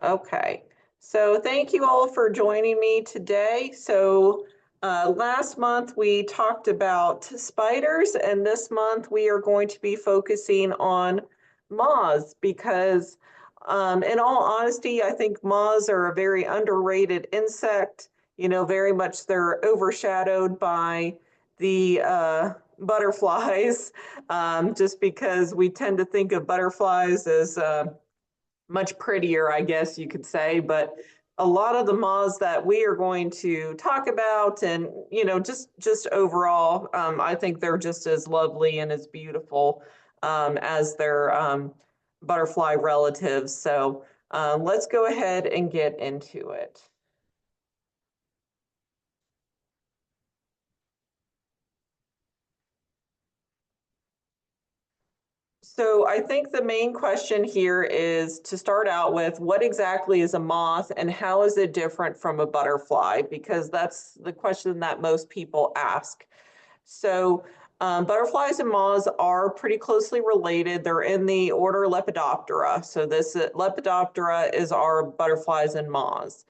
Okay, so thank you all for joining me today. Last month we talked about spiders, and this month we are going to be focusing on moths because, in all honesty, I think moths are a very underrated insect. Very much they're overshadowed by the butterflies, just because we tend to think of butterflies as much prettier, I guess you could say. But a lot of the moths that we are going to talk about, and just overall, I think they're just as lovely and as beautiful as their butterfly relatives. So let's go ahead and get into it. So I think the main question here is to start out with, what exactly is a moth and how is it different from a butterfly? Because that's the question that most people ask. So butterflies and moths are pretty closely related. They're in the order Lepidoptera. So this Lepidoptera is our butterflies and moths.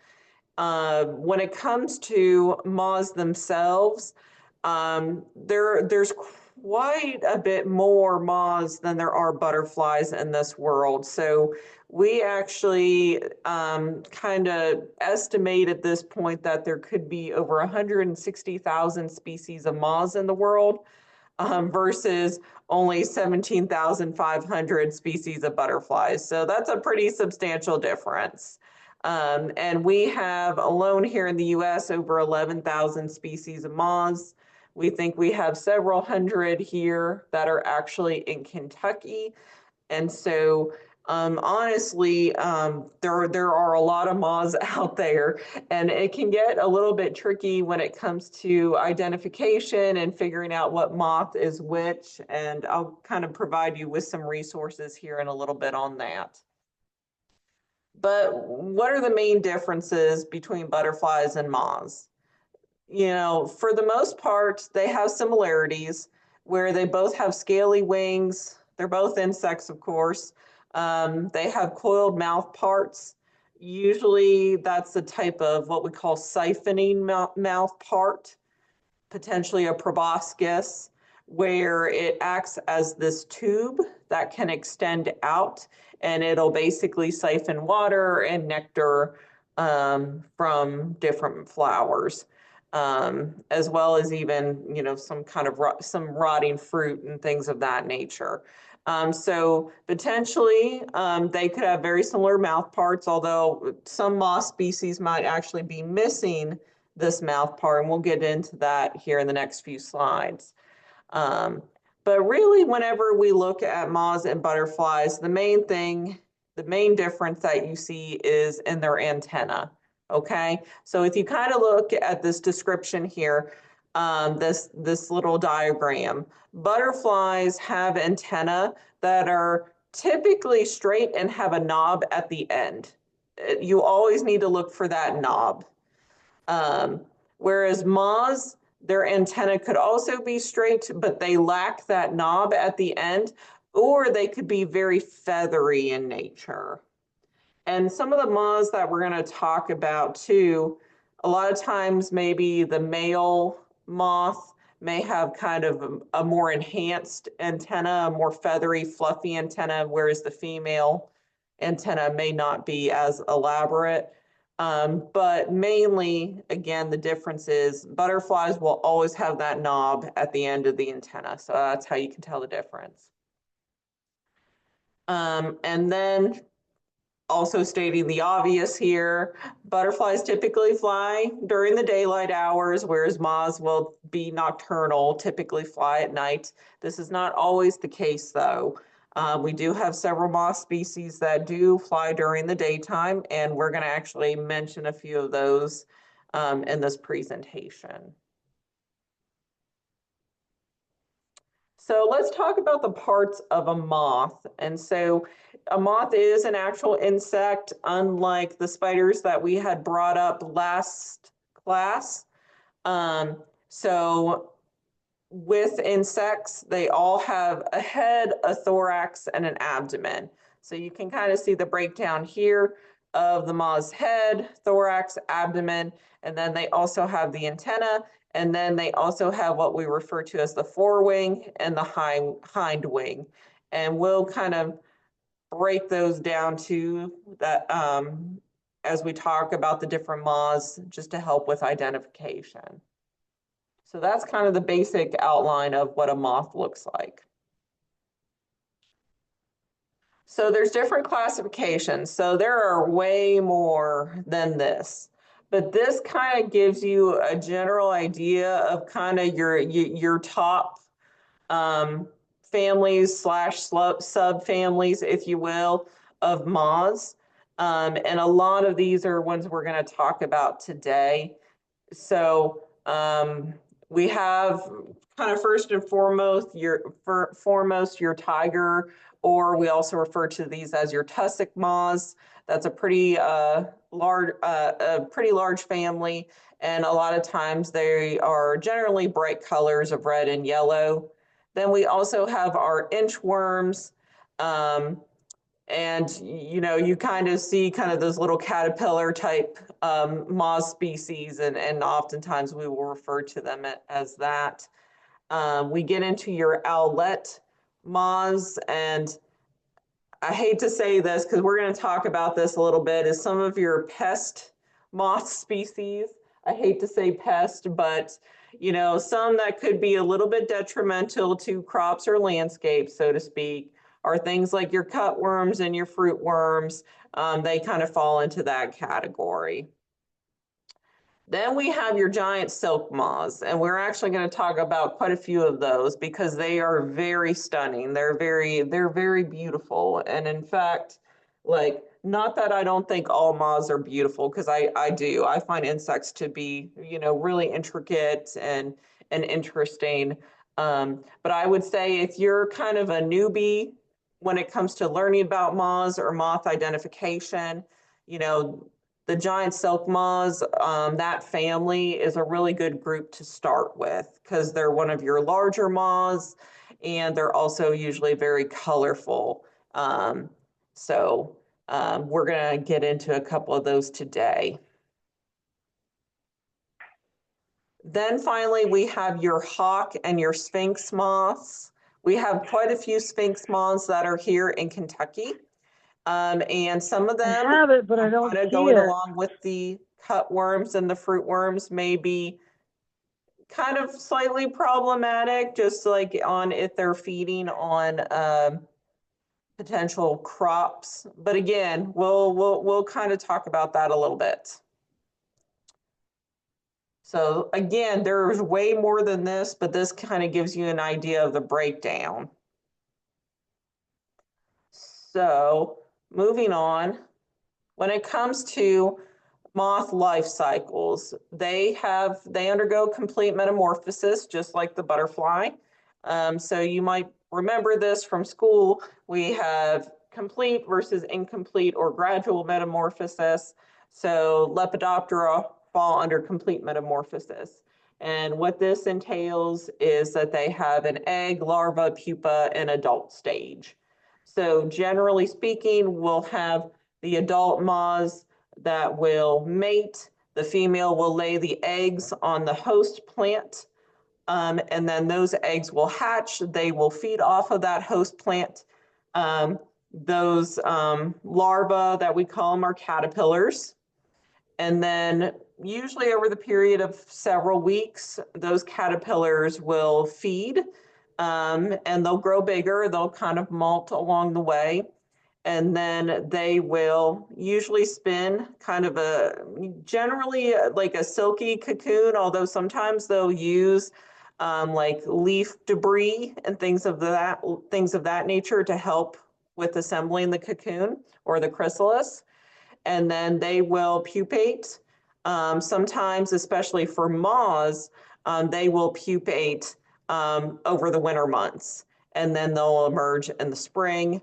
When it comes to moths themselves, there's quite a bit more moths than there are butterflies in this world. So we actually kind of estimate at this point that there could be over 160,000 species of moths in the world, versus only 17,500 species of butterflies. So that's a pretty substantial difference. And we have alone here in the US over 11,000 species of moths. We think we have several hundred here that are actually in Kentucky. And so honestly, there are a lot of moths out there, and it can get a little bit tricky when it comes to identification and figuring out what moth is which. And I'll kind of provide you with some resources here in a little bit on that. But what are the main differences between butterflies and moths? For the most part, they have similarities where they both have scaly wings. They're both insects, of course. They have coiled mouth parts. Usually, that's the type of what we call siphoning mouth part, potentially a proboscis, where it acts as this tube that can extend out, and it'll basically siphon water and nectar from different flowers, as well as even some kind of some rotting fruit and things of that nature. So potentially they could have very similar mouth parts, although some moth species might actually be missing this mouth part, and we'll get into that here in the next few slides. But really, whenever we look at moths and butterflies, the main difference that you see is in their antenna. Okay, so if you kind of look at this description here, this little diagram, butterflies have antennae that are typically straight and have a knob at the end. You always need to look for that knob. Whereas moths, their antenna could also be straight, but they lack that knob at the end, or they could be very feathery in nature. And some of the moths that we're going to talk about too, a lot of times maybe the male moth may have kind of a more enhanced antenna, a more feathery, fluffy antenna, whereas the female antenna may not be as elaborate. But mainly, again, the difference is butterflies will always have that knob at the end of the antenna. So that's how you can tell the difference. And then also stating the obvious here, butterflies typically fly during the daylight hours, whereas moths will be nocturnal, typically fly at night. This is not always the case, though. We do have several moth species that do fly during the daytime, and we're going to actually mention a few of those in this presentation. So let's talk about the parts of a moth. And so a moth is an actual insect, unlike the spiders that we had brought up last class. So with insects, they all have a head, a thorax, and an abdomen. So you can kind of see the breakdown here. of the moth's head, thorax, abdomen, and then they also have the antenna, and then they also have what we refer to as the forewing and the hind wing. And we'll kind of break those down to that as we talk about the different moths, just to help with identification. So that's kind of the basic outline of what a moth looks like. So there's different classifications. So there are way more than this. But this kind of gives you a general idea of kind of your top families slash subfamilies, if you will, of moths. And a lot of these are ones we're going to talk about today. So we have kind of first and foremost your tiger, or we also refer to these as your tussock moths. That's a pretty large family, and a lot of times they are generally bright colors of red and yellow. Then we also have our inchworms. And you kind of see kind of those little caterpillar type moth species, and oftentimes we will refer to them as that. We get into your owlet moths, and I hate to say this because we're going to talk about this a little bit, is some of your pest moth species. I hate to say pest, but some that could be a little bit detrimental to crops or landscapes, so to speak, are things like your cutworms and your fruit worms. They kind of fall into that category. Then we have your giant silk moths, and we're actually going to talk about quite a few of those because they are very stunning. They're very beautiful. And in fact, like, not that I don't think all moths are beautiful, because I do. I find insects to be, really intricate and interesting. But I would say if you're kind of a newbie when it comes to learning about moths or moth identification, you know, the giant silk moths, that family is a really good group to start with because they're one of your larger moths, and they're also usually very colorful. So we're going to get into a couple of those today. Then finally, we have your hawk and your sphinx moths. We have quite a few sphinx moths that are here in Kentucky. And some of them, I have it, but I don't kind of see going it. along with the cutworms and the fruit worms, may be kind of slightly problematic, just like on if they're feeding on potential crops. But again, we'll kind of talk about that a little bit. So again, there's way more than this, but this kind of gives you an idea of the breakdown. So moving on, when it comes to moth life cycles, they undergo complete metamorphosis, just like the butterfly. So you might remember this from school. We have complete versus incomplete or gradual metamorphosis. So Lepidoptera fall under complete metamorphosis. And what this entails is that they have an egg, larva, pupa, and adult stage. So generally speaking, we'll have the adult moths that will mate. The female will lay the eggs on the host plant, and then those eggs will hatch. They will feed off of that host plant. Those larvae that we call them are caterpillars. And then usually over the period of several weeks, those caterpillars will feed, and they'll grow bigger. They'll kind of molt along the way. And then they will usually spin kind of generally like a silky cocoon, although sometimes they'll use like leaf debris and things of that nature to help with assembling the cocoon or the chrysalis. And then they will pupate. Sometimes, especially for moths, they will pupate over the winter months, and then they'll emerge in the spring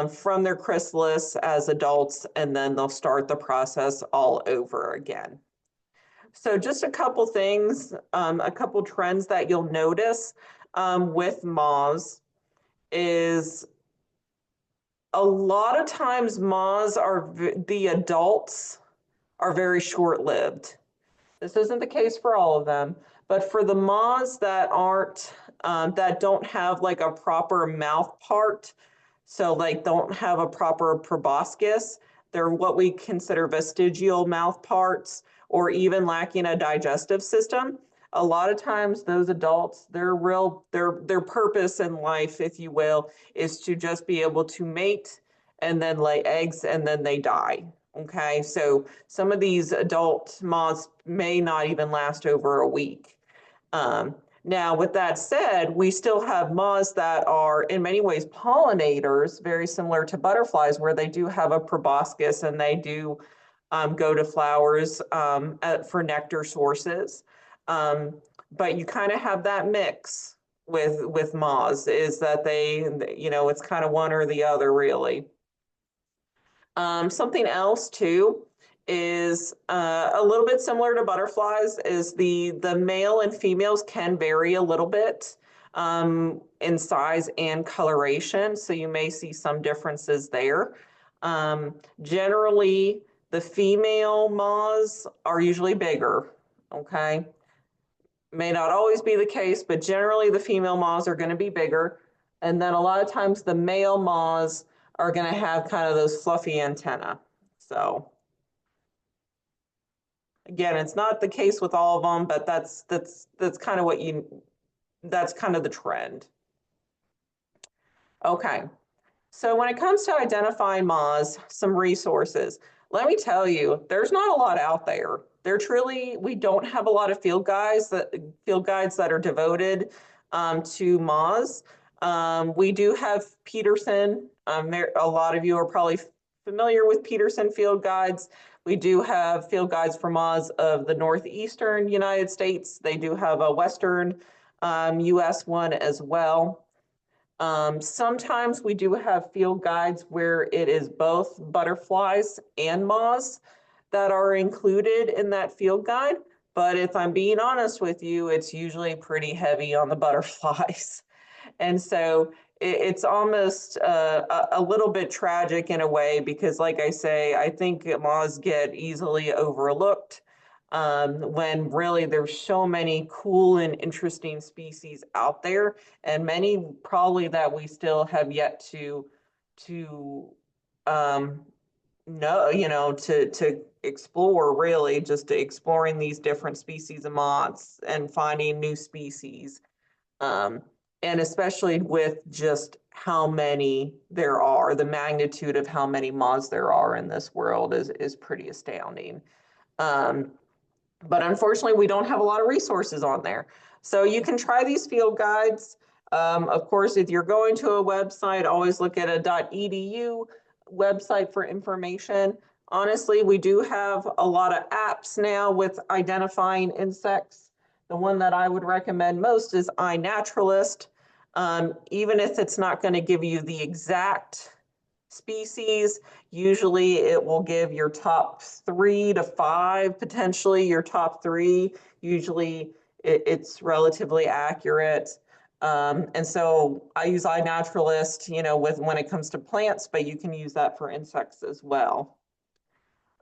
from their chrysalis as adults, and then they'll start the process all over again. So just a couple things, a couple trends that you'll notice with moths is A lot of times moths are, the adults are very short-lived. This isn't the case for all of them, but for the moths that aren't, that don't have like a proper mouth part, so like don't have a proper proboscis, they're what we consider vestigial mouth parts, or even lacking a digestive system. A lot of times those adults, their purpose in life, if you will, is to just be able to mate and then lay eggs and then they die. Okay, so some of these adult moths may not even last over a week. Now, with that said, we still have moths that are in many ways pollinators, very similar to butterflies, where they do have a proboscis and they do go to flowers for nectar sources. But you kind of have that mix with moths, is that it's kind of one or the other, really. Something else too is a little bit similar to butterflies, is the male and females can vary a little bit in size and coloration. So you may see some differences there. Generally, the female moths are usually bigger, okay? May not always be the case, but generally the female moths are going to be bigger. And then a lot of times the male moths are going to have kind of those fluffy antenna. So again, it's not the case with all of them, but that's kind of that's kind of the trend. Okay. So when it comes to identifying moths, some resources, let me tell you, there's not a lot out there. We don't have a lot of field guides that are devoted to moths. We do have Peterson. A lot of you are probably familiar with Peterson field guides. We do have field guides for moths of the northeastern United States. They do have a western US one as well. Sometimes we do have field guides where it is both butterflies and moths that are included in that field guide. But if I'm being honest with you, it's usually pretty heavy on the butterflies. And so it's almost a little bit tragic in a way, because like I say, I think moths get easily overlooked when really there's so many cool and interesting species out there, and many probably that we still have yet to know, to explore, really, just exploring these different species of moths and finding new species. Um, and especially with just how many there are, the magnitude of how many moths there are in this world is pretty astounding. Um, but unfortunately, we don't have a lot of resources on there. So you can try these field guides. Of course, if you're going to a website, always look at a .edu website for information. Honestly, we do have a lot of apps now with identifying insects. The one that I would recommend most is iNaturalist. Even if it's not going to give you the exact species, usually it will give your top 3 to 5, potentially your top 3. Usually it's relatively accurate. And so I use iNaturalist, when it comes to plants, but you can use that for insects as well.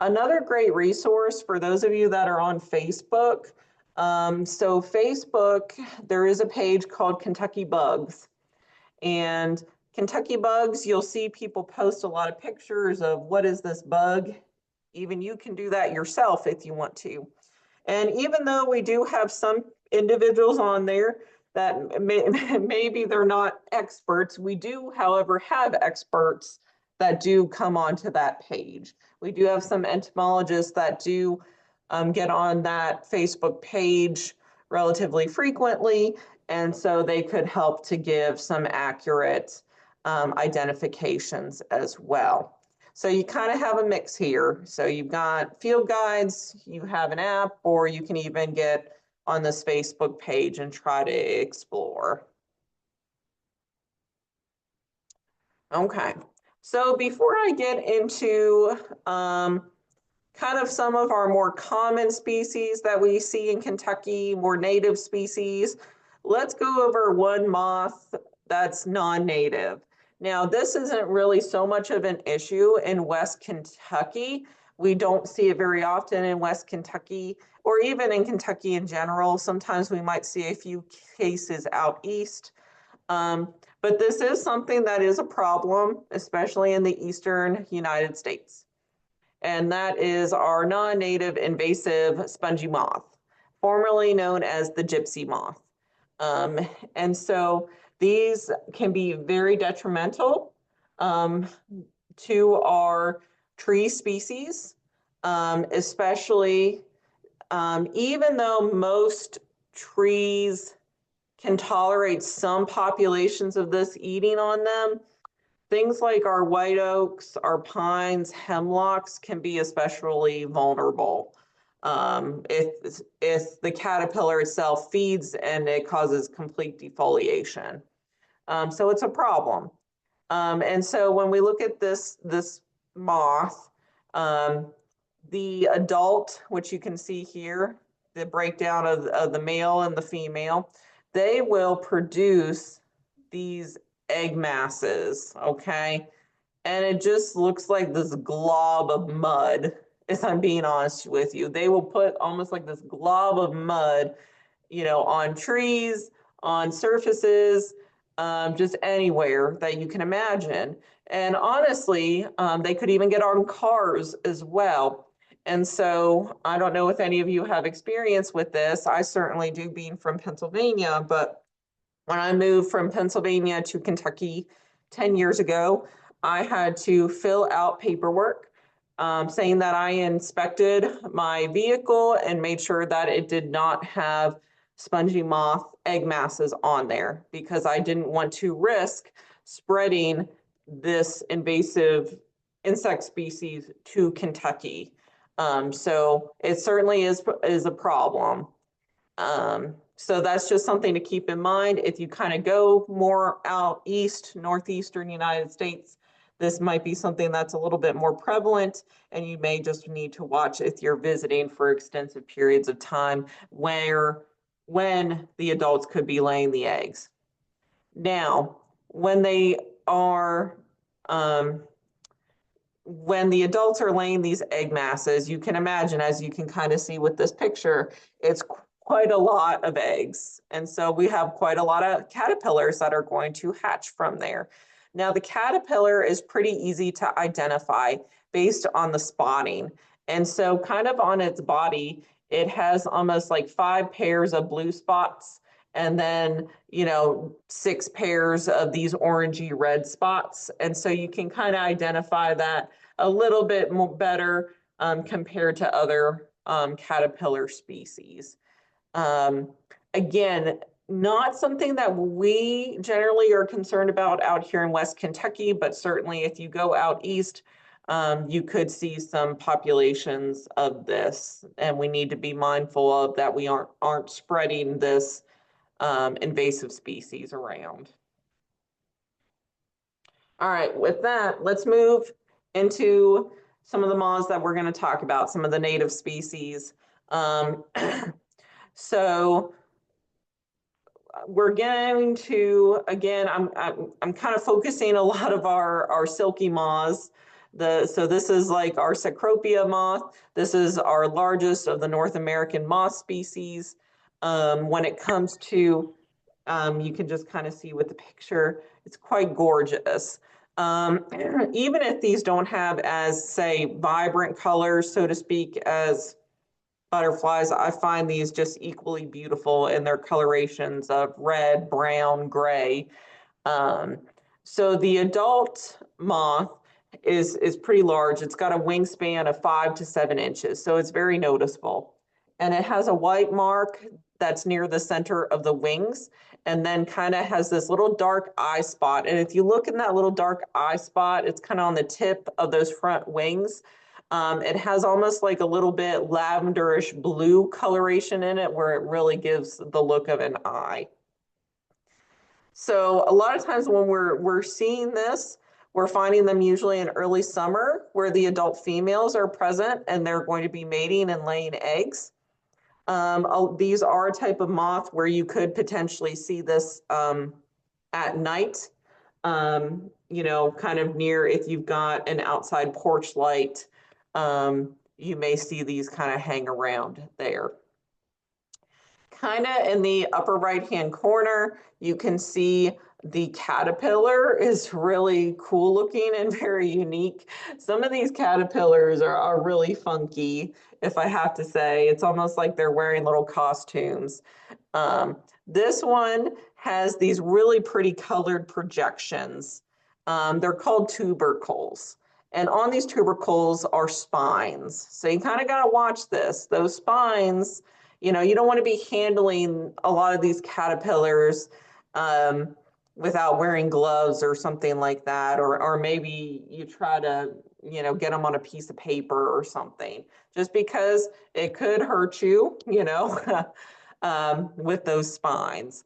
Another great resource for those of you that are on Facebook. So Facebook, there is a page called Kentucky Bugs. And Kentucky bugs, you'll see people post a lot of pictures of what is this bug. Even you can do that yourself if you want to. And even though we do have some individuals on there that maybe they're not experts, we do, however, have experts that do come onto that page. We do have some entomologists that do get on that Facebook page relatively frequently, and so they could help to give some accurate identifications as well. So you kind of have a mix here. So you've got field guides, you have an app, or you can even get on this Facebook page and try to explore. Okay, so before I get into kind of some of our more common species that we see in Kentucky, more native species, let's go over one moth that's non-native. Now, this isn't really so much of an issue in West Kentucky. We don't see it very often in West Kentucky or even in Kentucky in general. Sometimes we might see a few cases out east. But this is something that is a problem, especially in the eastern United States. And that is our non-native invasive spongy moth, formerly known as the gypsy moth. Um, and so these can be very detrimental um, to our tree species, especially even though most trees can tolerate some populations of this eating on them. Things like our white oaks, our pines, hemlocks can be especially vulnerable. If the caterpillar itself feeds and it causes complete defoliation. So it's a problem. And so when we look at this moth, um, the adult, which you can see here, the breakdown of the male and the female, they will produce these egg masses, okay? And it just looks like this glob of mud, if I'm being honest with you. They will put almost like this glob of mud, on trees, on surfaces, just anywhere that you can imagine. And honestly, they could even get on cars as well. And so I don't know if any of you have experience with this. I certainly do, being from Pennsylvania, but when I moved from Pennsylvania to Kentucky 10 years ago, I had to fill out paperwork saying that I inspected my vehicle and made sure that it did not have spongy moth egg masses on there because I didn't want to risk spreading this invasive insect species to Kentucky. So it certainly is a problem. So that's just something to keep in mind. If you kind of go more out east, northeastern United States, this might be something that's a little bit more prevalent, and you may just need to watch if you're visiting for extensive periods of time when the adults could be laying the eggs. Now, when they are when the adults are laying these egg masses, you can imagine, as you can kind of see with this picture, it's quite a lot of eggs. And so we have quite a lot of caterpillars that are going to hatch from there. Now, the caterpillar is pretty easy to identify based on the spotting. And so kind of on its body, it has almost like 5 pairs of blue spots and then 6 pairs of these orangey red spots. And so you can kind of identify that a little bit more better compared to other caterpillar species. Again, not something that we generally are concerned about out here in West Kentucky, but certainly if you go out east, you could see some populations of this, and we need to be mindful of that we aren't spreading this invasive species around. All right, with that, let's move into some of the moths that we're going to talk about, some of the native species. So we're going to, again, I'm kind of focusing a lot of our silky moths. So this is like our Cecropia moth. This is our largest of the North American moth species. When it comes to, you can just kind of see with the picture, it's quite gorgeous. Even if these don't have as, say, vibrant colors, so to speak, as butterflies, I find these just equally beautiful in their colorations of red, brown, gray. Um, so the adult moth is pretty large. It's got a wingspan of 5 to 7 inches, so it's very noticeable. And it has a white mark that's near the center of the wings, and then kind of has this little dark eye spot. And if you look in that little dark eye spot, it's kind of on the tip of those front wings. It has almost like a little bit lavenderish blue coloration in it where it really gives the look of an eye. So a lot of times when we're seeing this, we're finding them usually in early summer where the adult females are present and they're going to be mating and laying eggs. These are a type of moth where you could potentially see this at night. you know, kind of near if you've got an outside porch light, you may see these kind of hang around there. Kind of in the upper right-hand corner, you can see the caterpillar is really cool looking and very unique. Some of these caterpillars are really funky, if I have to say. It's almost like they're wearing little costumes. This one has these really pretty colored projections. They're called tubercles. And on these tubercles are spines. So you kind of got to watch this. Those spines, you know, you don't want to be handling a lot of these caterpillars without wearing gloves or something like that. Or maybe you try to, you know, get them on a piece of paper or something, just because it could hurt you, you know, with those spines.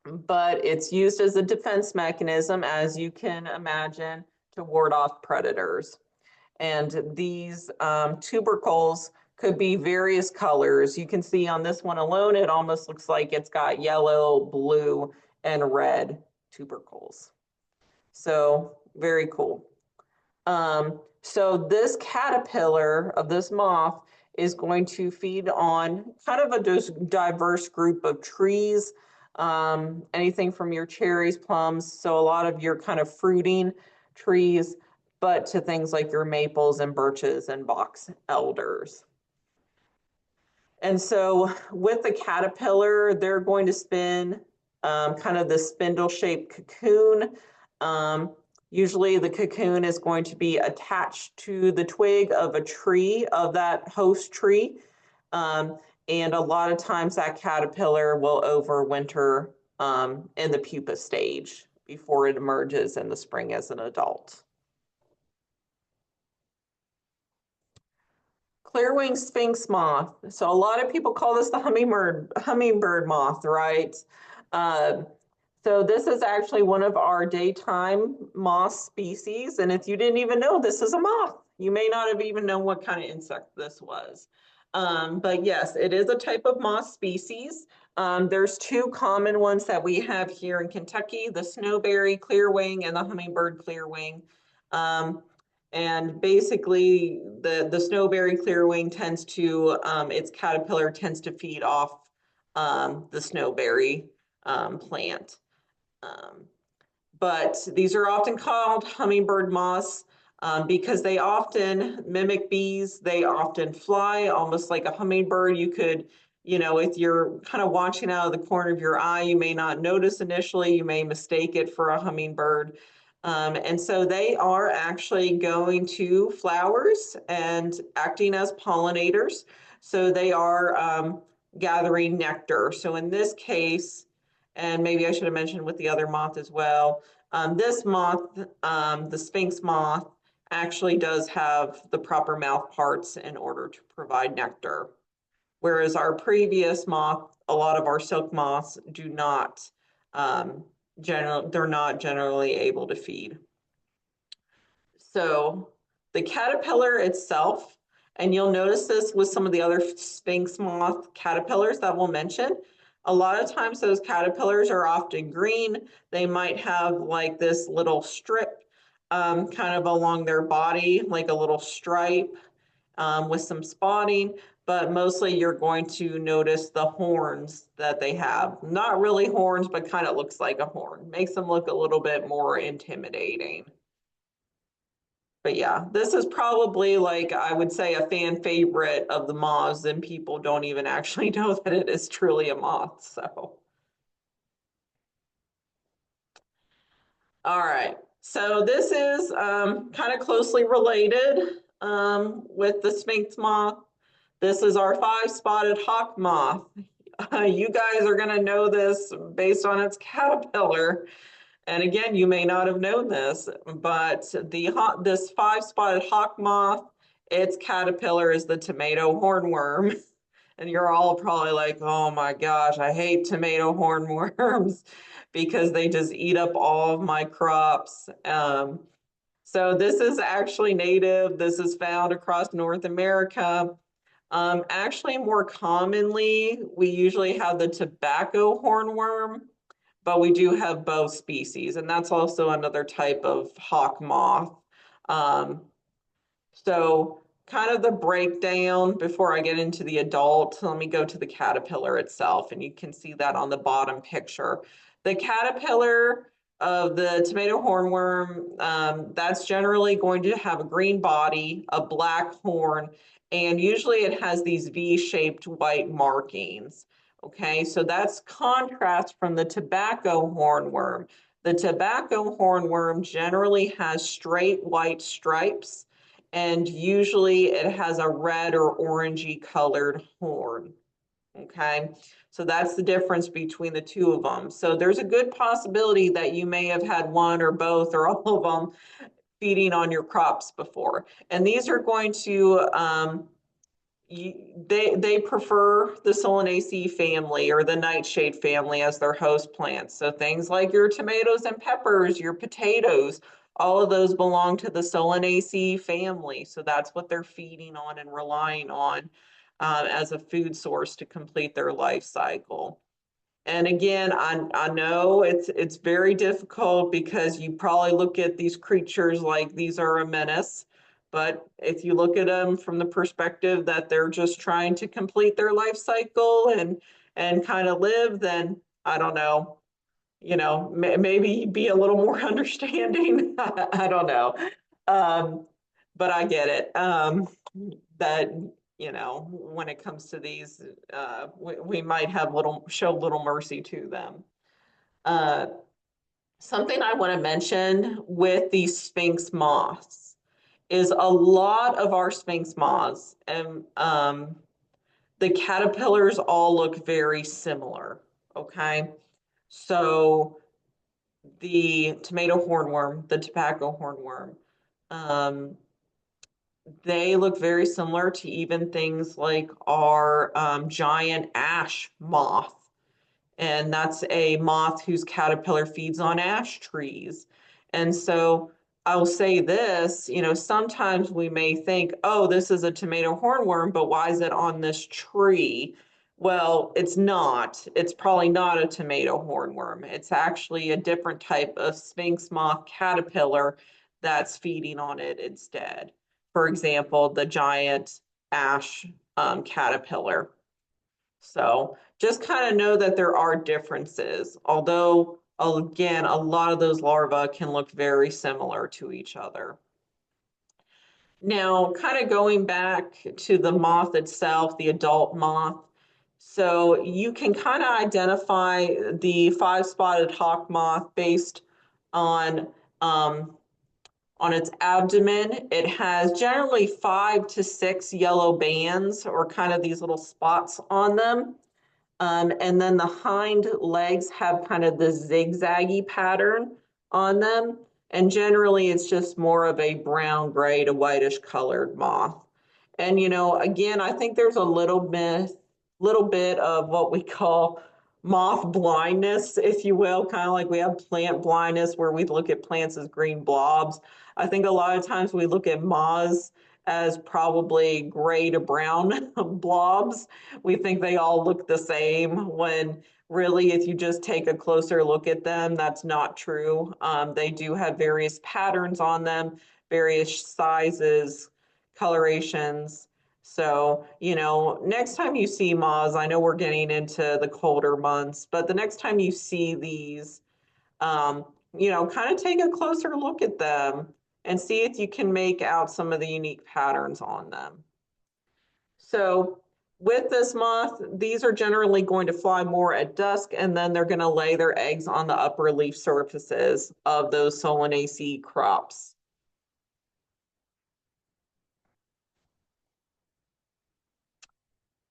But it's used as a defense mechanism, as you can imagine, to ward off predators. And these tubercles could be various colors. You can see on this one alone, it almost looks like it's got yellow, blue, and red tubercles. So very cool. So this caterpillar of this moth is going to feed on kind of a diverse group of trees, anything from your cherries, plums, so a lot of your kind of fruiting trees, but to things like your maples and birches and box elders. And so with the caterpillar, they're going to spin kind of the spindle-shaped cocoon. Usually the cocoon is going to be attached to the twig of a tree, of that host tree. And a lot of times that caterpillar will overwinter in the pupa stage before it emerges in the spring as an adult. Clearwing sphinx moth. So a lot of people call this the hummingbird moth, right? So this is actually one of our daytime moth species. And if you didn't even know this is a moth, you may not have even known what kind of insect this was. But yes, it is a type of moth species. There's two common ones that we have here in Kentucky, the snowberry clearwing and the hummingbird clearwing. And basically the snowberry clearwing tends to, its caterpillar tends to feed off the snowberry plant. But these are often called hummingbird moths because they often mimic bees. They often fly almost like a hummingbird. You could, you know, if you're kind of watching out of the corner of your eye, you may not notice initially. You may mistake it for a hummingbird. And so they are actually going to flowers and acting as pollinators. So they are gathering nectar. So in this case, and maybe I should have mentioned with the other moth as well, this moth, the sphinx moth, actually does have the proper mouth parts in order to provide nectar. Whereas our previous moth, a lot of our silk moths do not, they're not generally able to feed. So the caterpillar itself, and you'll notice this with some of the other sphinx moth caterpillars that we'll mention, a lot of times those caterpillars are often green. They might have like this little strip kind of along their body, like a little stripe with some spotting, but mostly you're going to notice the horns that they have. Not really horns, but kind of looks like a horn. Makes them look a little bit more intimidating. But yeah, this is probably, like, I would say, a fan favorite of the moths, and people don't even actually know that it is truly a moth. So, all right. So this is kind of closely related with the sphinx moth. This is our five-spotted hawk moth. You guys are going to know this based on its caterpillar. And again, you may not have known this, but this five-spotted hawk moth, its caterpillar is the tomato hornworm. And you're all probably like, oh my gosh, I hate tomato hornworms because they just eat up all of my crops. So this is actually native. This is found across North America. Actually, more commonly, we usually have the tobacco hornworm, but we do have both species, and that's also another type of hawk moth. Um, so kind of the breakdown before I get into the adult, let me go to the caterpillar itself, and you can see that on the bottom picture. The caterpillar of the tomato hornworm, that's generally going to have a green body, a black horn, and usually it has these V-shaped white markings. Okay, so that's contrast from the tobacco hornworm. The tobacco hornworm generally has straight white stripes, and usually it has a red or orangey colored horn. Okay, so that's the difference between the two of them. So there's a good possibility that you may have had one or both or all of them feeding on your crops before. And these are going to they prefer the Solanaceae family or the nightshade family as their host plants. So things like your tomatoes and peppers, your potatoes, all of those belong to the Solanaceae family. So that's what they're feeding on and relying on as a food source to complete their life cycle. And again, I know it's very difficult because you probably look at these creatures like these are a menace. But if you look at them from the perspective that they're just trying to complete their life cycle and kind of live, then I don't know, maybe be a little more understanding. I don't know. But I get it. That when it comes to these, we might have show little mercy to them. Uh, Something I want to mention with these Sphinx moths is a lot of our Sphinx moths and the caterpillars all look very similar. Okay, so the tomato hornworm, the tobacco hornworm, um, they look very similar to even things like our giant ash moth. And that's a moth whose caterpillar feeds on ash trees. And so I'll say this, sometimes we may think, oh, this is a tomato hornworm, but why is it on this tree? Well, it's not. It's probably not a tomato hornworm. It's actually a different type of sphinx moth caterpillar that's feeding on it instead. For example, the giant ash caterpillar. So just kind of know that there are differences, although, again, a lot of those larvae can look very similar to each other. Now, kind of going back to the moth itself, the adult moth. So you can kind of identify the five-spotted hawk moth based on um, on its abdomen. It has generally 5 to 6 yellow bands or kind of these little spots on them. And then the hind legs have kind of this zigzaggy pattern on them. And generally, it's just more of a brown, gray to whitish colored moth. And, again, I think there's a little bit of what we call moth blindness, if you will, kind of like we have plant blindness where we look at plants as green blobs. I think a lot of times we look at moths as probably gray to brown blobs. We think they all look the same when really, if you just take a closer look at them, that's not true. They do have various patterns on them, various sizes, colorations. So, next time you see moths, I know we're getting into the colder months, but the next time you see these, kind of take a closer look at them and see if you can make out some of the unique patterns on them. So with this moth, these are generally going to fly more at dusk, and then they're going to lay their eggs on the upper leaf surfaces of those Solanaceae crops.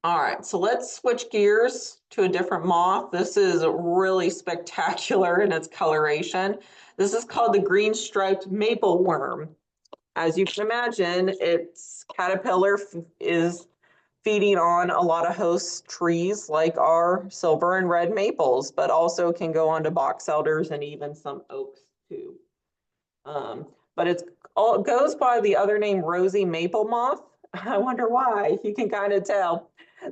All right, so let's switch gears to a different moth. This is really spectacular in its coloration. This is called the green striped maple worm. As you can imagine, its caterpillar is feeding on a lot of host trees like our silver and red maples, but also can go onto box elders and even some oaks too. But it goes by the other name rosy maple moth. I wonder why. You can kind of tell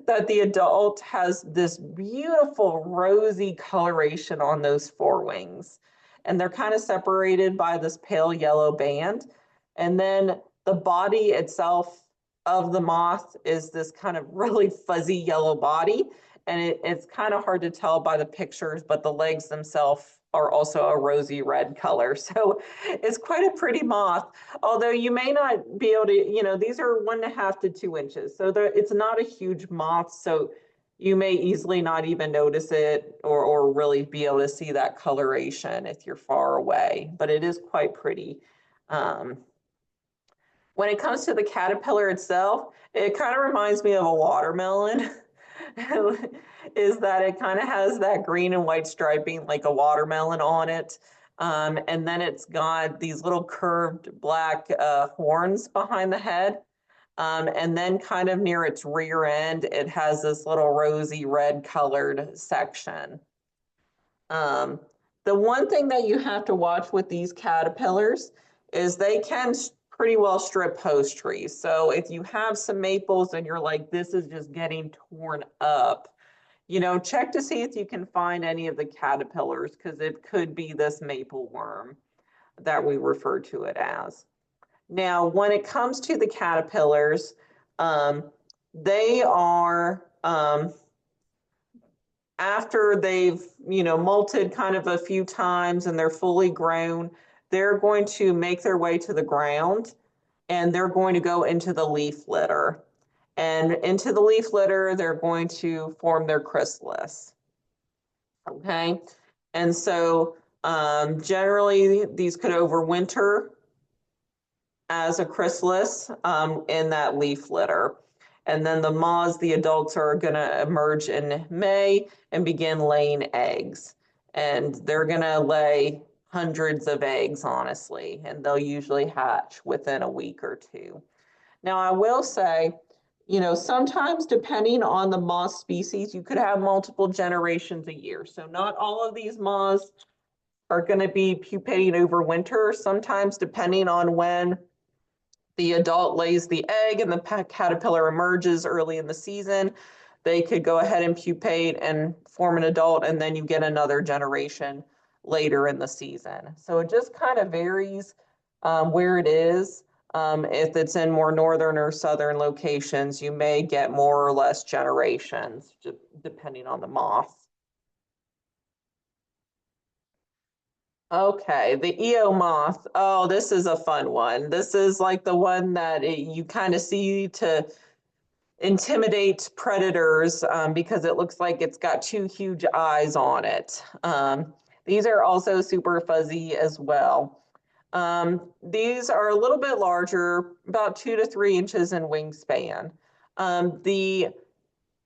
that the adult has this beautiful rosy coloration on those forewings. And they're kind of separated by this pale yellow band. And then the body itself of the moth is this kind of really fuzzy yellow body. And it's kind of hard to tell by the pictures, but the legs themselves are also a rosy red color. So it's quite a pretty moth. Although you may not be able to, these are 1.5 to 2 inches. So it's not a huge moth. So you may easily not even notice it or really be able to see that coloration if you're far away, but it is quite pretty. Um, when it comes to the caterpillar itself, it kind of reminds me of a watermelon. Is that it kind of has that green and white striping like a watermelon on it. And then it's got these little curved black horns behind the head. And then kind of near its rear end, it has this little rosy red colored section. Um, the one thing that you have to watch with these caterpillars is they can pretty well strip host trees. So if you have some maples and you're like, this is just getting torn up, check to see if you can find any of the caterpillars because it could be this maple worm that we refer to it as. Now, when it comes to the caterpillars, they are, after they've, molted kind of a few times and they're fully grown, they're going to make their way to the ground and they're going to go into the leaf litter. And into the leaf litter, they're going to form their chrysalis. Okay. And so generally, these could overwinter as a chrysalis in that leaf litter. And then the moths, the adults, are going to emerge in May and begin laying eggs. And they're going to lay hundreds of eggs, honestly, and they'll usually hatch within a week or two. Now, I will say, sometimes depending on the moth species, you could have multiple generations a year. So not all of these moths are going to be pupating over winter. Sometimes depending on when the adult lays the egg and the caterpillar emerges early in the season, they could go ahead and pupate and form an adult, and then you get another generation later in the season. So it just kind of varies where it is. If it's in more northern or southern locations, you may get more or less generations, depending on the moth. Okay, the EO moth. Oh, this is a fun one. This is like the one that you kind of see to intimidate predators because it looks like it's got two huge eyes on it. These are also super fuzzy as well. These are a little bit larger, about 2 to 3 inches in wingspan. The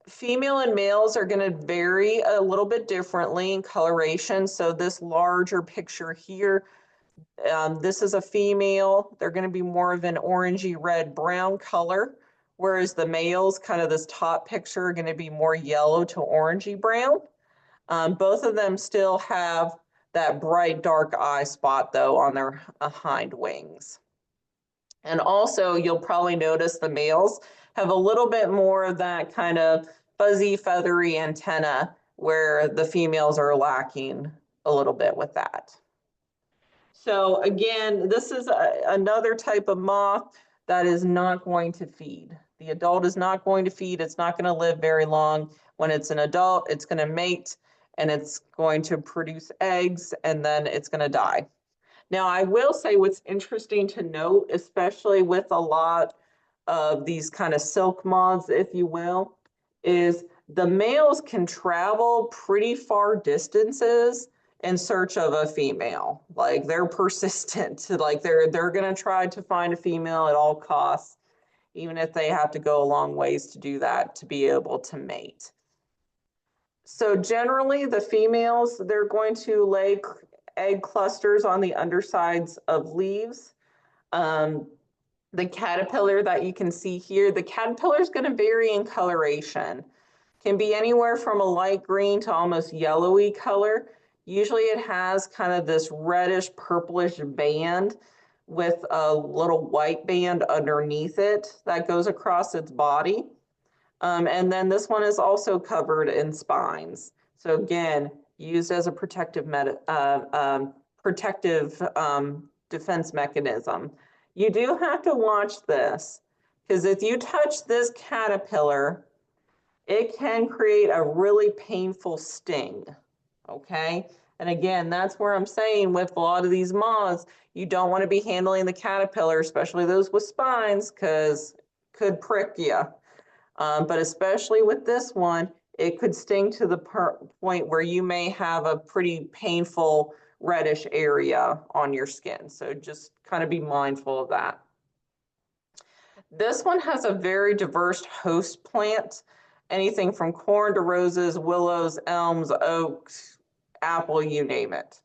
female and males are going to vary a little bit differently in coloration. So this larger picture here, this is a female. They're going to be more of an orangey red brown color, whereas the males, kind of this top picture, are going to be more yellow to orangey brown. Both of them still have that bright dark eye spot though on their hind wings. And also you'll probably notice the males have a little bit more of that kind of fuzzy feathery antenna where the females are lacking a little bit with that. So again, this is another type of moth that is not going to feed. The adult is not going to feed. It's not going to live very long. When it's an adult, it's going to mate and it's going to produce eggs and then it's going to die. Now, I will say what's interesting to note, especially with a lot of these kind of silk moths, if you will, is the males can travel pretty far distances in search of a female. Like they're persistent. Like they're going to try to find a female at all costs, even if they have to go a long ways to do that to be able to mate. So generally the females, they're going to lay egg clusters on the undersides of leaves. The caterpillar that you can see here, the caterpillar is going to vary in coloration. Can be anywhere from a light green to almost yellowy color. Usually it has kind of this reddish purplish band with a little white band underneath it that goes across its body. And then this one is also covered in spines. So again, used as a protective defense mechanism. You do have to watch this because if you touch this caterpillar, it can create a really painful sting, okay? And again, that's where I'm saying with a lot of these moths, you don't want to be handling the caterpillar, especially those with spines, because could prick you. But especially with this one, it could sting to the point where you may have a pretty painful reddish area on your skin. So just kind of be mindful of that. This one has a very diverse host plant, anything from corn to roses, willows, elms, oaks, apple, you name it.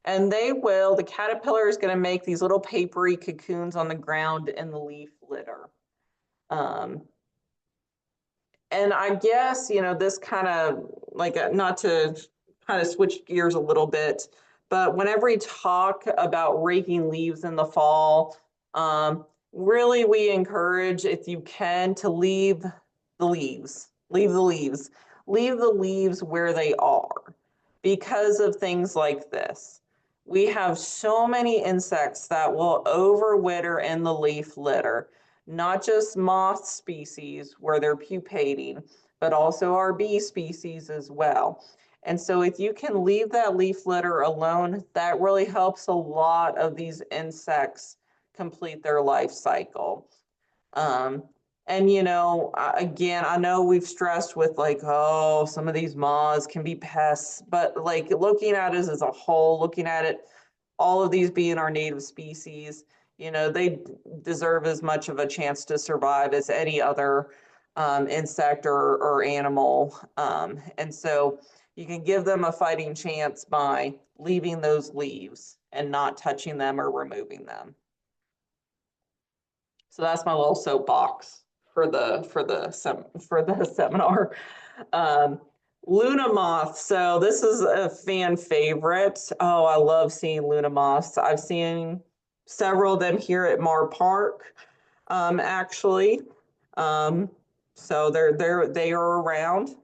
And the caterpillar is going to make these little papery cocoons on the ground in the leaf litter. And I guess, this kind of not to kind of switch gears a little bit, but whenever we talk about raking leaves in the fall, really we encourage, if you can, to leave the leaves where they are because of things like this. We have so many insects that will overwinter in the leaf litter, not just moth species where they're pupating, but also our bee species as well. And so if you can leave that leaf litter alone, that really helps a lot of these insects complete their life cycle. And again, I know we've stressed with some of these moths can be pests, but looking at it as a whole, looking at it, all of these being our native species, they deserve as much of a chance to survive as any other insect or animal. And so you can give them a fighting chance by leaving those leaves and not touching them or removing them. So that's my little soapbox for the seminar. Luna moth. So this is a fan favorite. Oh, I love seeing Luna moths. I've seen several of them here at Mar Park, actually. So they are around.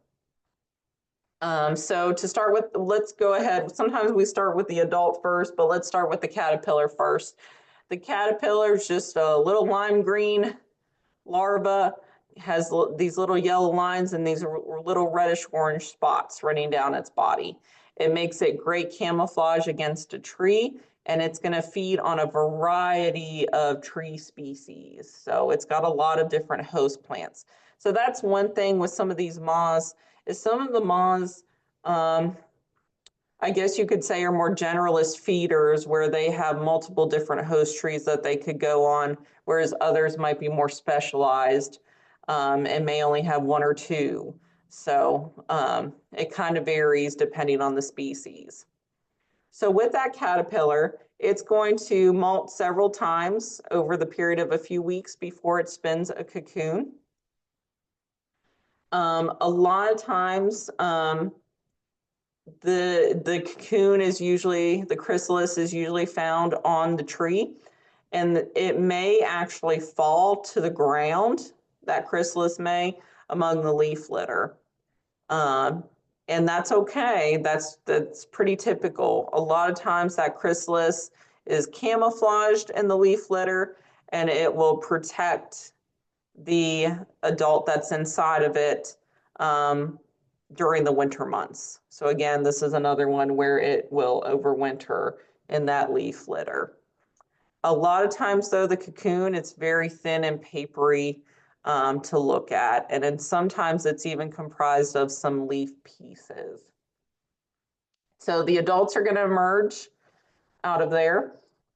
So to start with, let's go ahead. Sometimes we start with the adult first, but let's start with the caterpillar first. The caterpillar is just a little lime green larva, has these little yellow lines and these little reddish orange spots running down its body. It makes it great camouflage against a tree, and it's going to feed on a variety of tree species. So it's got a lot of different host plants. So that's one thing with some of these moths, is some of the moths, I guess you could say, are more generalist feeders where they have multiple different host trees that they could go on, whereas others might be more specialized and may only have one or two. So it kind of varies depending on the species. So with that caterpillar, it's going to molt several times over the period of a few weeks before it spins a cocoon. A lot of times, the cocoon is usually, the chrysalis is usually found on the tree, and it may actually fall to the ground, that chrysalis may, among the leaf litter. And that's okay. That's pretty typical. A lot of times that chrysalis is camouflaged in the leaf litter, and it will protect the adult that's inside of it during the winter months. So again, this is another one where it will overwinter in that leaf litter. A lot of times though, the cocoon, it's very thin and papery to look at. And then sometimes it's even comprised of some leaf pieces. So the adults are gonna emerge out of there.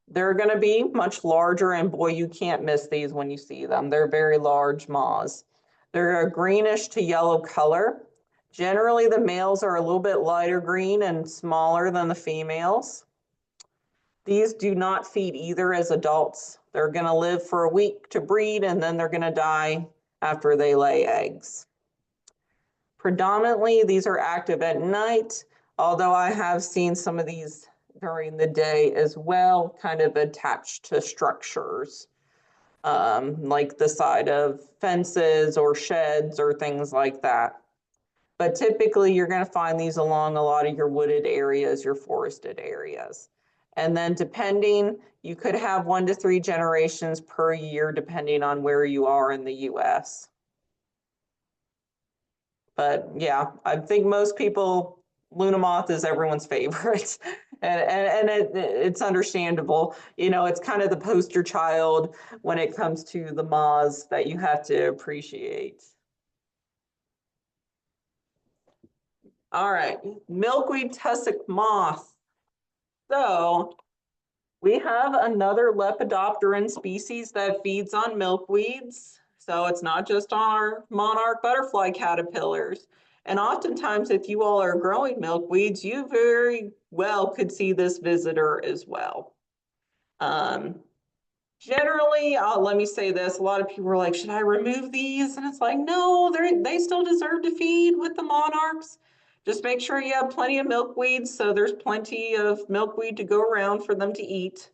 They're gonna be much larger, and boy, you can't miss these when you see them. They're very large moths. They're a greenish to yellow color. Generally, the males are a little bit lighter green and smaller than the females. These do not feed either as adults. They're going to live for a week to breed, and then they're going to die after they lay eggs. Predominantly, these are active at night, although I have seen some of these during the day as well, kind of attached to structures, like the side of fences or sheds or things like that. But typically, you're going to find these along a lot of your wooded areas, your forested areas. And then depending, you could have 1 to 3 generations per year, depending on where you are in the US. But yeah, I think most people, Luna moth is everyone's favorite. It's understandable. You know, it's kind of the poster child when it comes to the moths that you have to appreciate. All right, milkweed tussock moth. So we have another lepidopteran species that feeds on milkweeds. So it's not just our monarch butterfly caterpillars. And oftentimes, if you all are growing milkweeds, you very well could see this visitor as well. Um, Generally, let me say this, a lot of people are like, should I remove these? And it's like, no, they still deserve to feed with the monarchs. Just make sure you have plenty of milkweeds so there's plenty of milkweed to go around for them to eat.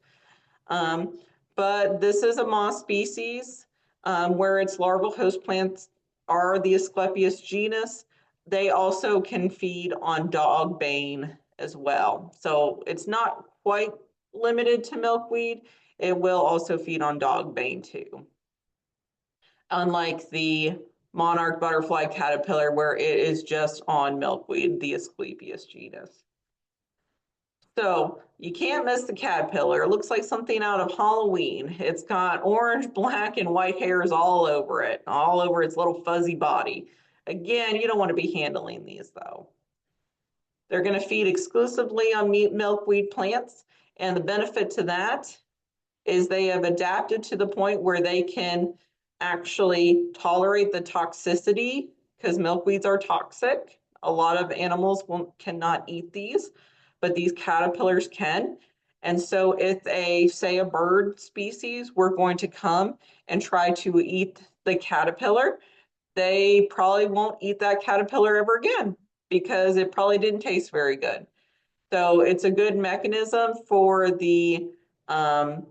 But this is a moss species where its larval host plants are the Asclepius genus. They also can feed on dog bane as well. So it's not quite limited to milkweed. It will also feed on dog bane too. Unlike the monarch butterfly caterpillar where it is just on milkweed, the Asclepius genus. So you can't miss the caterpillar. It looks like something out of Halloween. It's got orange, black, and white hairs all over it, all over its little fuzzy body. Again, you don't want to be handling these though. They're going to feed exclusively on milkweed plants, and the benefit to that is they have adapted to the point where they can actually tolerate the toxicity because milkweeds are toxic. A lot of animals cannot eat these, but these caterpillars can. And so if say a bird species were going to come and try to eat the caterpillar, they probably won't eat that caterpillar ever again because it probably didn't taste very good. So it's a good mechanism um,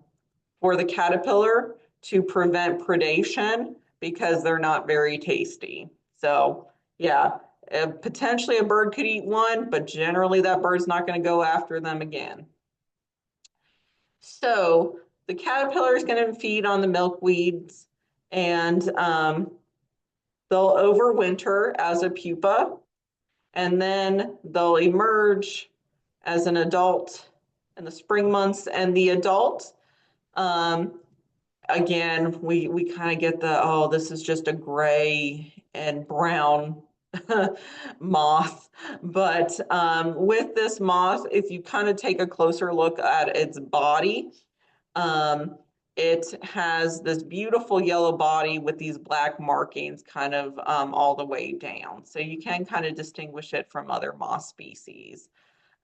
for the caterpillar to prevent predation because they're not very tasty. So yeah, potentially a bird could eat one, but generally that bird's not going to go after them again. So the caterpillar is going to feed on the milkweeds, and they'll overwinter as a pupa, and then they'll emerge as an adult in the spring months. And the adult, again, we kind of get the, oh, this is just a gray and brown moth. But with this moth, if you kind of take a closer look at its body, it has this beautiful yellow body with these black markings kind of all the way down. So you can kind of distinguish it from other moth species.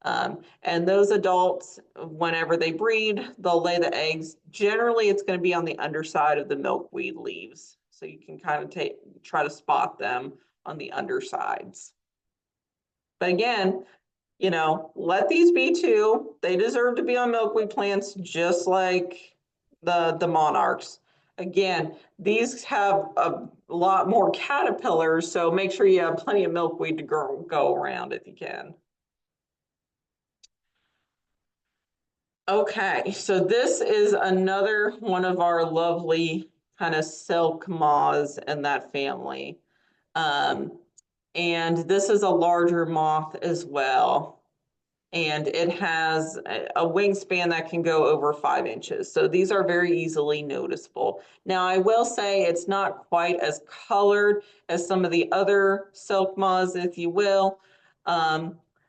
And those adults, whenever they breed, they'll lay the eggs. Generally, it's going to be on the underside of the milkweed leaves. So you can kind of try to spot them on the undersides. But again, you know, let these be too. They deserve to be on milkweed plants just like the monarchs. Again, these have a lot more caterpillars, so make sure you have plenty of milkweed to go around if you can. Okay, so this is another one of our lovely kind of silk moths in that family. And this is a larger moth as well. And it has a wingspan that can go over 5 inches. So these are very easily noticeable. Now, I will say it's not quite as colored as some of the other silk moths, if you will.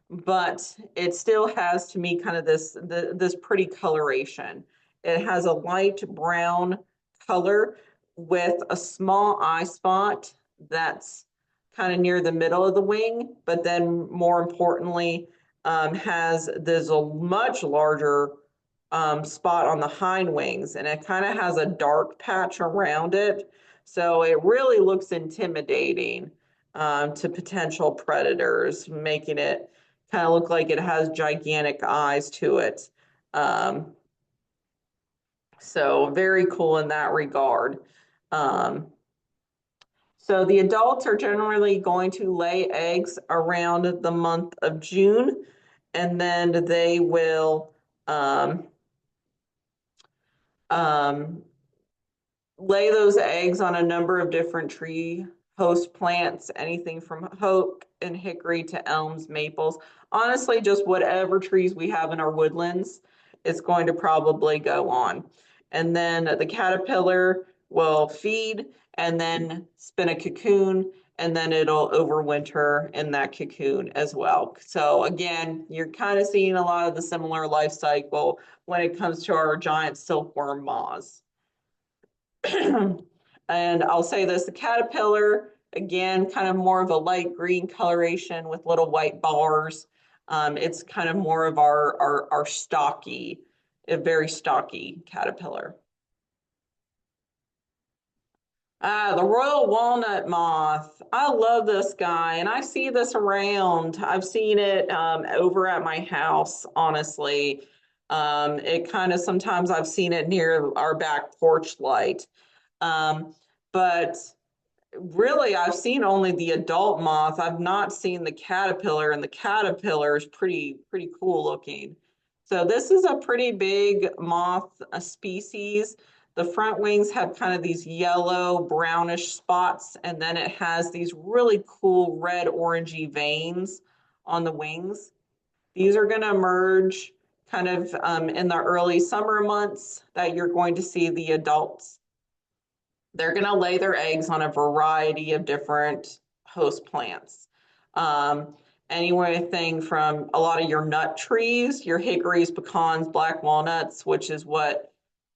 But it still has, to me, kind of this pretty coloration. It has a light brown color with a small eye spot that's kind of near the middle of the wing, but then more importantly, has this a much larger spot on the hind wings, and it kind of has a dark patch around it. So it really looks intimidating to potential predators, making it kind of look like it has gigantic eyes to it. Um, so very cool in that regard. Um, so the adults are generally going to lay eggs around the month of June, and then they will um, um, lay those eggs on a number of different tree host plants, anything from oak and hickory to elms, maples. Honestly, just whatever trees we have in our woodlands, it's going to probably go on. And then the caterpillar will feed and then spin a cocoon, and then it'll overwinter in that cocoon as well. So again, you're kind of seeing a lot of the similar life cycle when it comes to our giant silkworm moths. And I'll say this, the caterpillar, again, kind of more of a light green coloration with little white bars. It's kind of more of our stocky, a very stocky caterpillar. Ah, the royal walnut moth. I love this guy, and I see this around. I've seen it over at my house, honestly. It kind of sometimes I've seen it near our back porch light. Um, but really, I've seen only the adult moth. I've not seen the caterpillar, and the caterpillar is pretty cool looking. So this is a pretty big moth species. The front wings have kind of these yellow brownish spots, and then it has these really cool red orangey veins on the wings. These are going to emerge kind of in the early summer months that you're going to see the adults. They're going to lay their eggs on a variety of different host plants. Anything from a lot of your nut trees, your hickories, pecans, black walnuts, which is what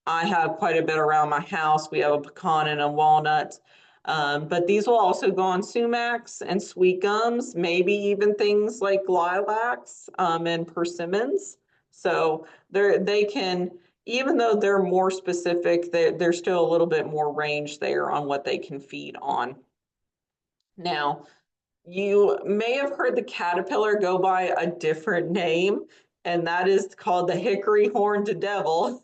I have quite a bit around my house. We have a pecan and a walnut. But these will also go on sumacs and sweet gums, maybe even things like lilacs and persimmons. So they can, even though they're more specific, there's still a little bit more range there on what they can feed on. Now, you may have heard the caterpillar go by a different name, and that is called the hickory horned devil.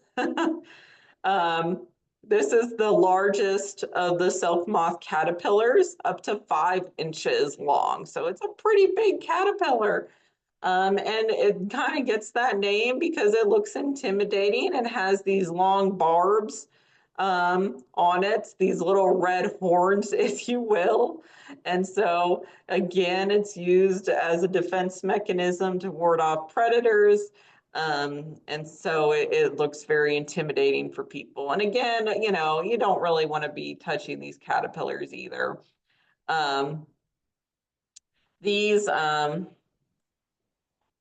This is the largest of the silk moth caterpillars, up to 5 inches long. So it's a pretty big caterpillar. And it kind of gets that name because it looks intimidating and has these long barbs on it, these little red horns, if you will. And so, again, it's used as a defense mechanism to ward off predators. And so it looks very intimidating for people. And again, you know, you don't really want to be touching these caterpillars either. Um, these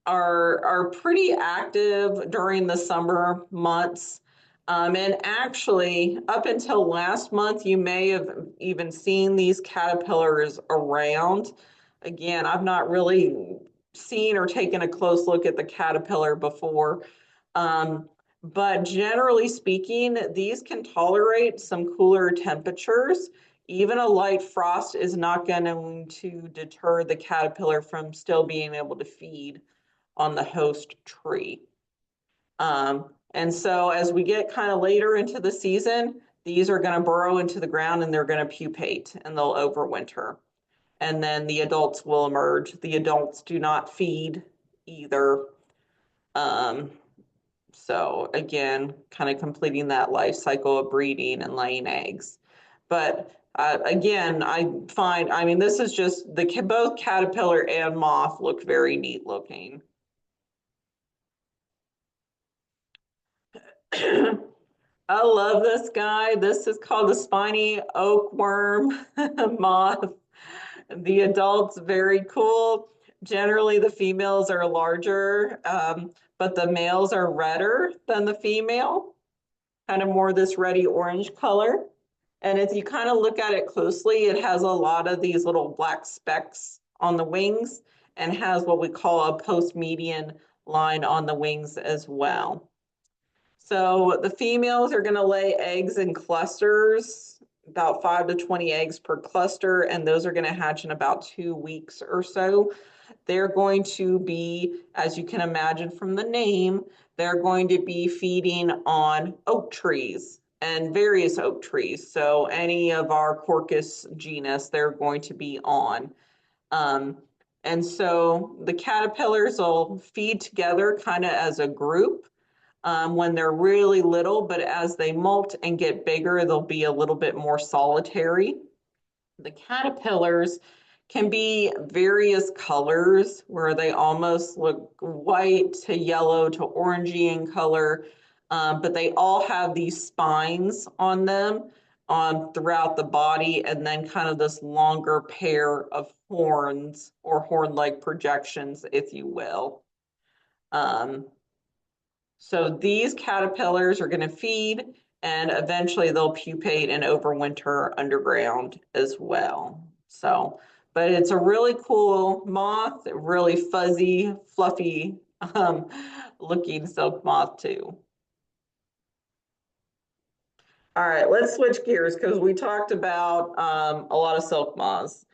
are pretty active during the summer months. And actually, up until last month, you may have even seen these caterpillars around. Again, I've not really seen or taken a close look at the caterpillar before. But generally speaking, these can tolerate some cooler temperatures. Even a light frost is not going to deter the caterpillar from still being able to feed on the host tree. And so as we get kind of later into the season, these are going to burrow into the ground and they're going to pupate and they'll overwinter. And then the adults will emerge. The adults do not feed either. Um, so again, kind of completing that life cycle of breeding and laying eggs. But again, I mean, this is just both caterpillar and moth look very neat looking. I love this guy. This is called the spiny oak worm moth. The adults, very cool. Generally, the females are larger, but the males are redder than the female, kind of more this reddy orange color. And if you kind of look at it closely, it has a lot of these little black specks on the wings and has what we call a post-median line on the wings as well. So the females are going to lay eggs in clusters about 5 to 20 eggs per cluster, and those are going to hatch in about 2 weeks or so. They're going to be, as you can imagine from the name, they're going to be feeding on oak trees and various oak trees. So any of our Quercus genus, they're going to be on. Um, and so the caterpillars will feed together kind of as a group when they're really little, but as they molt and get bigger, they'll be a little bit more solitary. The caterpillars can be various colors where they almost look white to yellow to orangey in color, but they all have these spines on them throughout the body, and then kind of this longer pair of horns or horn-like projections, if you will. Um, so these caterpillars are going to feed, and eventually they'll pupate and overwinter underground as well. So, but it's a really cool moth, really fuzzy, fluffy looking silk moth too. All right, let's switch gears because we talked about a lot of silk moths.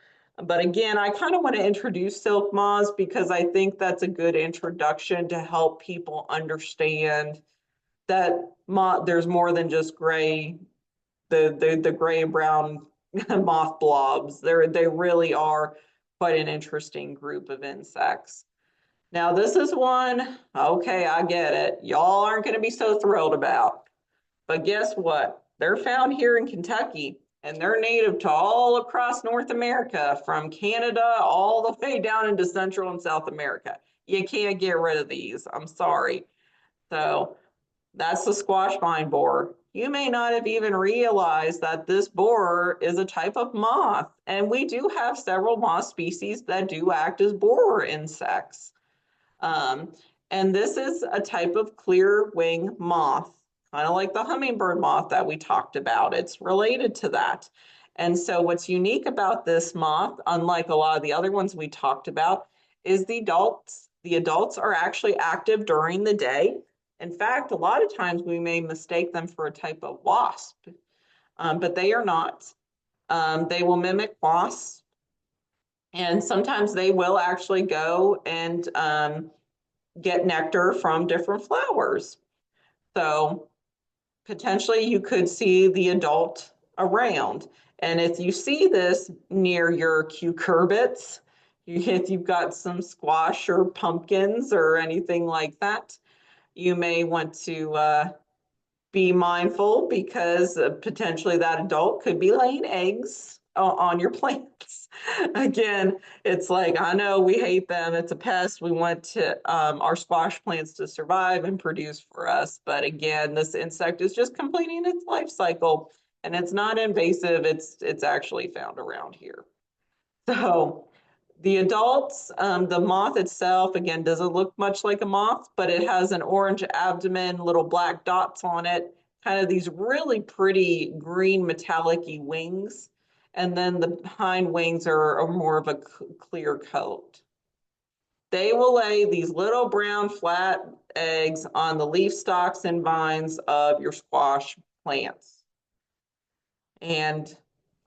But again, I kind of want to introduce silk moths because I think that's a good introduction to help people understand that there's more than just gray, the gray and brown moth blobs. They really are quite an interesting group of insects. Now, this is one, okay, I get it. Y'all aren't going to be so thrilled about. But guess what? They're found here in Kentucky, and they're native to all across North America, from Canada all the way down into Central and South America. You can't get rid of these. I'm sorry. So that's the squash vine borer. You may not have even realized that this borer is a type of moth, and we do have several moth species that do act as borer insects. Um, and this is a type of clear wing moth, kind of like the hummingbird moth that we talked about. It's related to that. And so what's unique about this moth, unlike a lot of the other ones we talked about, is the adults. The adults are actually active during the day. In fact, a lot of times we may mistake them for a type of wasp, but they are not. They will mimic wasps, and sometimes they will actually go and get nectar from different flowers. So potentially you could see the adult around. And if you see this near your cucurbits, if you've got some squash or pumpkins or anything like that, you may want to be mindful because potentially that adult could be laying eggs on your plants. Again, it's like, I know we hate them. It's a pest. We want our squash plants to survive and produce for us. But again, this insect is just completing its life cycle, and it's not invasive. It's actually found around here. So the adults, the moth itself, again, doesn't look much like a moth, but it has an orange abdomen, little black dots on it, kind of these really pretty green metallic-y wings. And then the hind wings are more of a clear coat. They will lay these little brown flat eggs on the leaf stalks and vines of your squash plants. And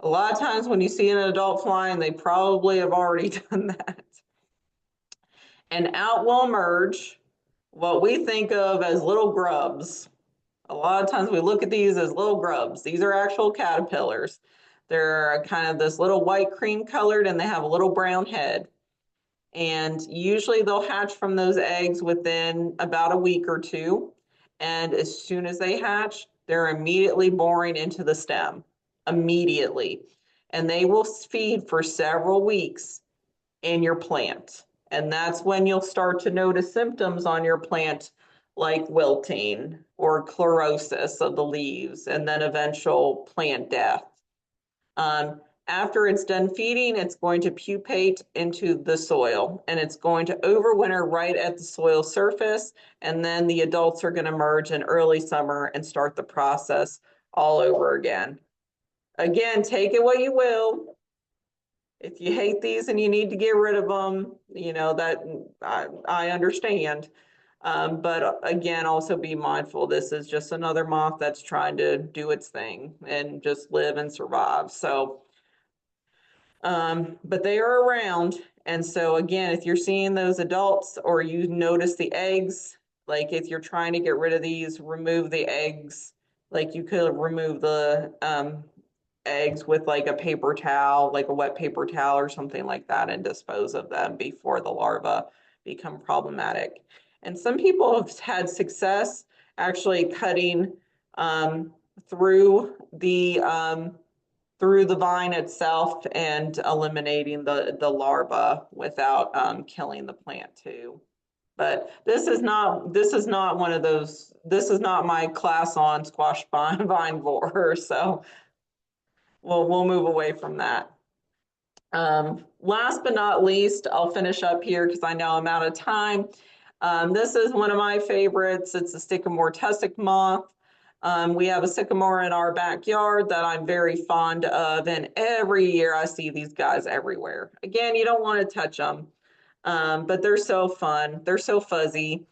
a lot of times when you see an adult flying, they probably have already done that. And out will emerge what we think of as little grubs. A lot of times we look at these as little grubs. These are actual caterpillars. They're kind of this little white cream colored, and they have a little brown head. And usually they'll hatch from those eggs within about a week or two. And as soon as they hatch, they're immediately boring into the stem, immediately. And they will feed for several weeks in your plant. And that's when you'll start to notice symptoms on your plant like wilting or chlorosis of the leaves, and then eventual plant death. After it's done feeding, it's going to pupate into the soil, and it's going to overwinter right at the soil surface, and then the adults are going to emerge in early summer and start the process all over again. Again, take it what you will. If you hate these and you need to get rid of them, you know, that I understand. But again, also be mindful, this is just another moth that's trying to do its thing and just live and survive. So, but they are around. And so again, if you're seeing those adults or you notice the eggs, like if you're trying to get rid of these, remove the eggs. Like you could remove the eggs with like a paper towel, like a wet paper towel or something like that, and dispose of them before the larvae become problematic. And some people have had success actually cutting um, through the through the vine itself and eliminating the larva without killing the plant too. But this is not one of those. This is not my class on squash vine borer. So we'll move away from that. Last but not least, I'll finish up here because I know I'm out of time. This is one of my favorites. It's a sycamore tussock moth. We have a sycamore in our backyard that I'm very fond of, and every year I see these guys everywhere. Again, you don't want to touch them, but they're so fun. They're so fuzzy.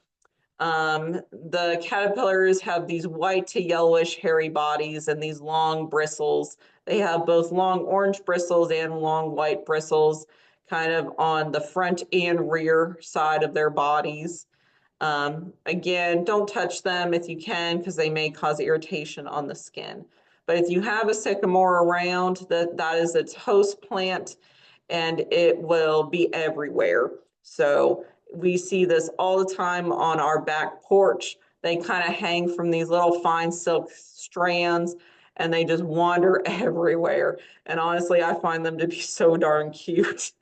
The caterpillars have these white to yellowish hairy bodies and these long bristles. They have both long orange bristles and long white bristles kind of on the front and rear side of their bodies. Again, don't touch them if you can because they may cause irritation on the skin. But if you have a sycamore around, that is its host plant and it will be everywhere. So we see this all the time on our back porch. They kind of hang from these little fine silk strands and they just wander everywhere. And honestly, I find them to be so darn cute.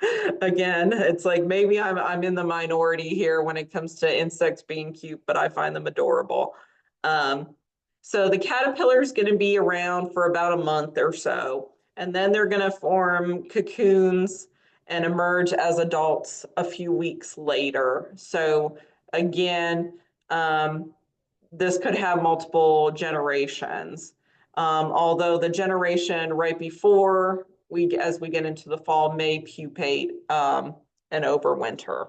Again, it's like maybe I'm in the minority here when it comes to insects being cute, but I find them adorable. So the caterpillar is going to be around for about a month or so, and then they're going to form cocoons and emerge as adults a few weeks later. So again, this could have multiple generations. Although the generation right before as we get into the fall, may pupate and overwinter.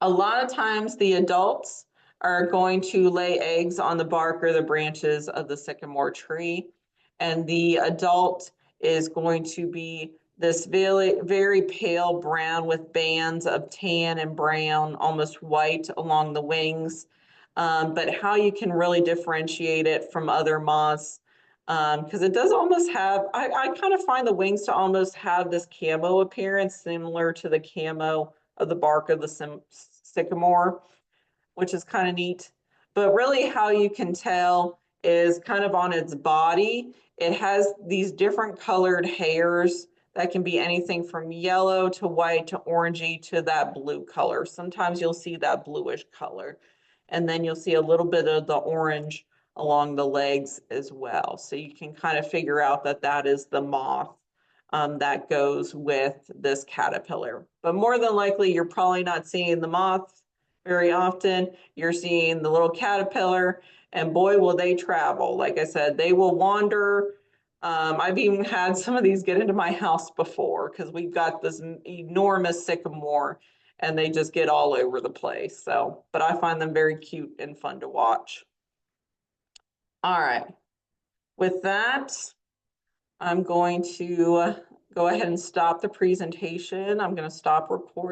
A lot of times the adults are going to lay eggs on the bark or the branches of the sycamore tree. And the adult is going to be this very, very pale brown with bands of tan and brown, almost white along the wings. But how you can really differentiate it from other moths, because it does almost have, I kind of find the wings to almost have this camo appearance similar to the camo of the bark of the sycamore, which is kind of neat. But really how you can tell is kind of on its body. It has these different colored hairs that can be anything from yellow to white to orangey to that blue color. Sometimes you'll see that bluish color. And then you'll see a little bit of the orange along the legs as well. So you can kind of figure out that that is the moth that goes with this caterpillar. But more than likely, you're probably not seeing the moth very often. You're seeing the little caterpillar, and boy, will they travel. Like I said, they will wander. I've even had some of these get into my house before because we've got this enormous sycamore and they just get all over the place. So, but I find them very cute and fun to watch. All right. With that, I'm going to go ahead and stop the presentation. I'm going to stop recording.